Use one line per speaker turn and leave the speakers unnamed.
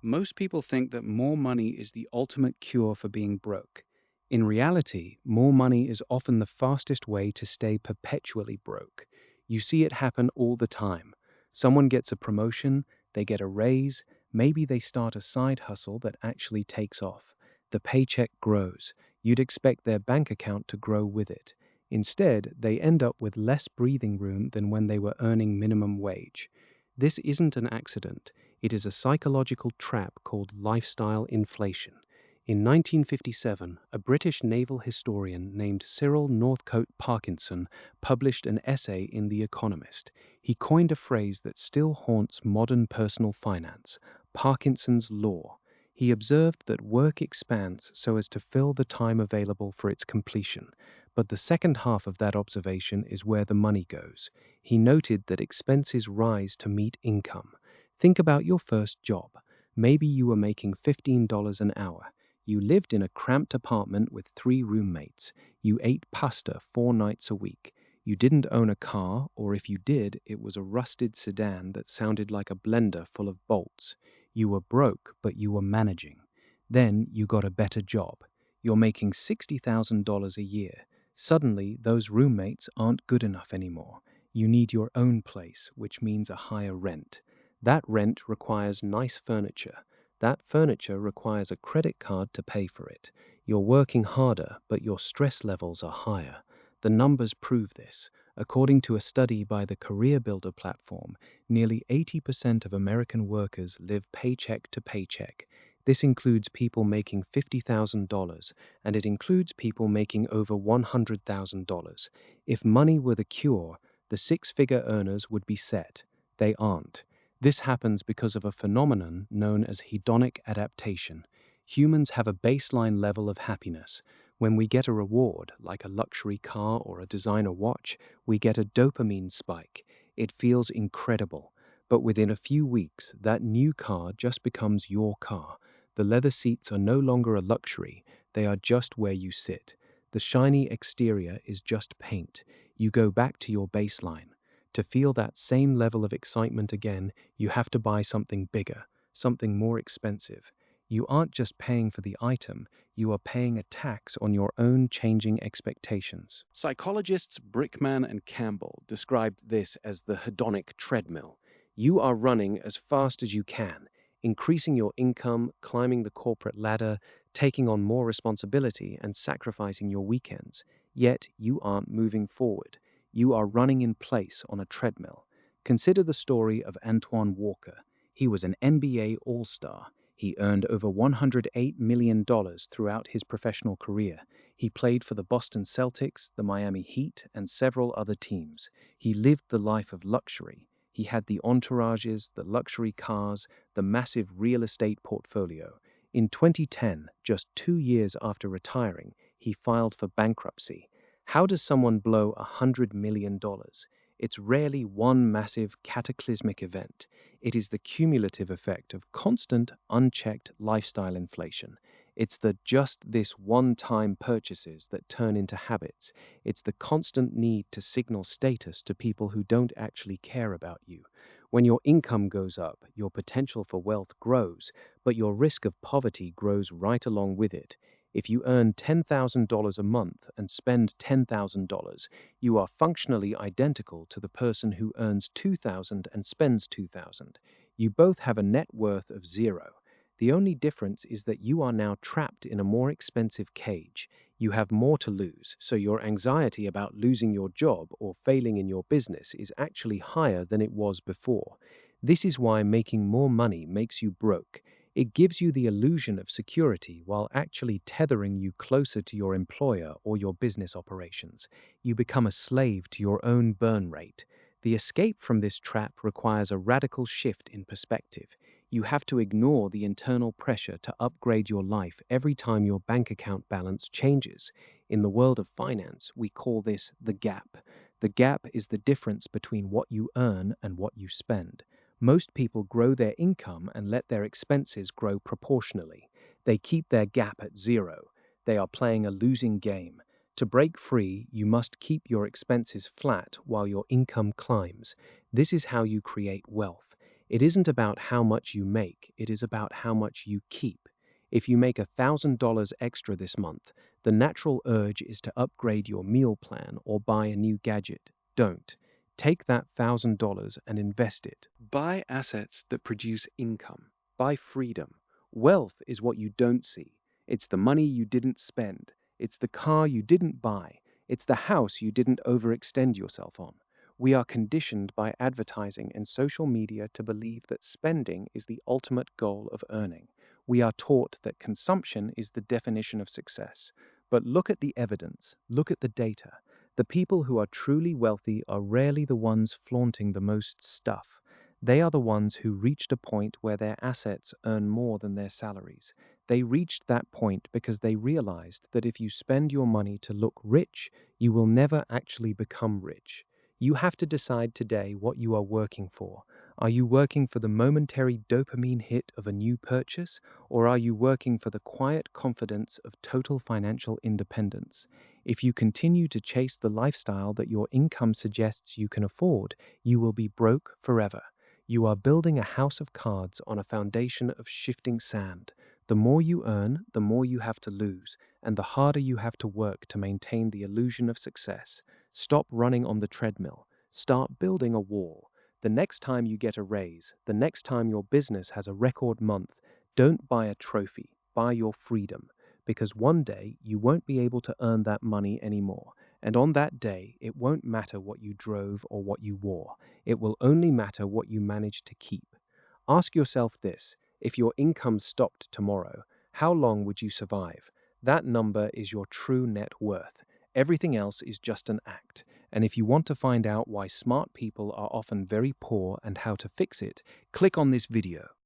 Most people think that more money is the ultimate cure for being broke. In reality, more money is often the fastest way to stay perpetually broke. You see it happen all the time. Someone gets a promotion, they get a raise, maybe they start a side hustle that actually takes off. The paycheck grows. You'd expect their bank account to grow with it. Instead, they end up with less breathing room than when they were earning minimum wage. This isn't an accident. It is a psychological trap called lifestyle inflation. In 1957, a British naval historian named Cyril Northcote Parkinson published an essay in The Economist. He coined a phrase that still haunts modern personal finance: Parkinson's Law. He observed that work expands so as to fill the time available for its completion. But the second half of that observation is where the money goes. He noted that expenses rise to meet income. Think about your first job. Maybe you were making $15 an hour. You lived in a cramped apartment with three roommates. You ate pasta 4 nights a week. You didn't own a car, or if you did, it was a rusted sedan that sounded like a blender full of bolts. You were broke, but you were managing. Then you got a better job. You're making $60,000 a year. Suddenly, those roommates aren't good enough anymore. You need your own place, which means a higher rent. That rent requires nice furniture. That furniture requires a credit card to pay for it. You're working harder, but your stress levels are higher. The numbers prove this. According to a study by the Career Builder platform, nearly 80% of American workers live paycheck to paycheck. This includes people making $50,000, and it includes people making over $100,000. If money were the cure, the six-figure earners would be set. They aren't. This happens because of a phenomenon known as hedonic adaptation. Humans have a baseline level of happiness. When we get a reward, like a luxury car or a designer watch, we get a dopamine spike. It feels incredible. But within a few weeks, that new car just becomes your car. The leather seats are no longer a luxury, they are just where you sit. The shiny exterior is just paint. You go back to your baseline. To feel that same level of excitement again, you have to buy something bigger, something more expensive. You aren't just paying for the item, you are paying a tax on your own changing expectations. Psychologists Brickman and Campbell described this as the hedonic treadmill. You are running as fast as you can, increasing your income, climbing the corporate ladder, taking on more responsibility, and sacrificing your weekends. Yet you aren't moving forward. You are running in place on a treadmill. Consider the story of Antoine Walker. He was an NBA All-Star. He earned over $108 million throughout his professional career. He played for the Boston Celtics, the Miami Heat, and several other teams. He lived the life of luxury. He had the entourages, the luxury cars, the massive real estate portfolio. In 2010, just 2 years after retiring, he filed for bankruptcy. How does someone blow $100 million? It's rarely one massive cataclysmic event. It is the cumulative effect of constant, unchecked lifestyle inflation. It's the just this one-time purchases that turn into habits. It's the constant need to signal status to people who don't actually care about you. When your income goes up, your potential for wealth grows, but your risk of poverty grows right along with it. If you earn $10,000 a month and spend $10,000, you are functionally identical to the person who earns $2,000 and spends $2,000. You both have a net worth of zero. The only difference is that you are now trapped in a more expensive cage. You have more to lose, so your anxiety about losing your job or failing in your business is actually higher than it was before. This is why making more money makes you broke. It gives you the illusion of security while actually tethering you closer to your employer or your business operations. You become a slave to your own burn rate. The escape from this trap requires a radical shift in perspective. You have to ignore the internal pressure to upgrade your life every time your bank account balance changes. In the world of finance, we call this the gap. The gap is the difference between what you earn and what you spend. Most people grow their income and let their expenses grow proportionally. They keep their gap at zero. They are playing a losing game. To break free, you must keep your expenses flat while your income climbs. This is how you create wealth. It isn't about how much you make, it is about how much you keep. If you make $1,000 extra this month, the natural urge is to upgrade your meal plan or buy a new gadget. Don't. Take that $1,000 and invest it. Buy assets that produce income. Buy freedom. Wealth is what you don't see. It's the money you didn't spend. It's the car you didn't buy. It's the house you didn't overextend yourself on. We are conditioned by advertising and social media to believe that spending is the ultimate goal of earning. We are taught that consumption is the definition of success. But look at the evidence, look at the data. The people who are truly wealthy are rarely the ones flaunting the most stuff. They are the ones who reached a point where their assets earn more than their salaries. They reached that point because they realized that if you spend your money to look rich, you will never actually become rich. You have to decide today what you are working for. Are you working for the momentary dopamine hit of a new purchase, or are you working for the quiet confidence of total financial independence? If you continue to chase the lifestyle that your income suggests you can afford, you will be broke forever. You are building a house of cards on a foundation of shifting sand. The more you earn, the more you have to lose, and the harder you have to work to maintain the illusion of success. Stop running on the treadmill. Start building a wall. The next time you get a raise, the next time your business has a record month, don't buy a trophy, buy your freedom. Because one day you won't be able to earn that money anymore. And on that day, it won't matter what you drove or what you wore. It will only matter what you managed to keep. Ask yourself this: if your income stopped tomorrow, how long would you survive? That number is your true net worth. Everything else is just an act. And if you want to find out why smart people are often very poor and how to fix it, click on this video.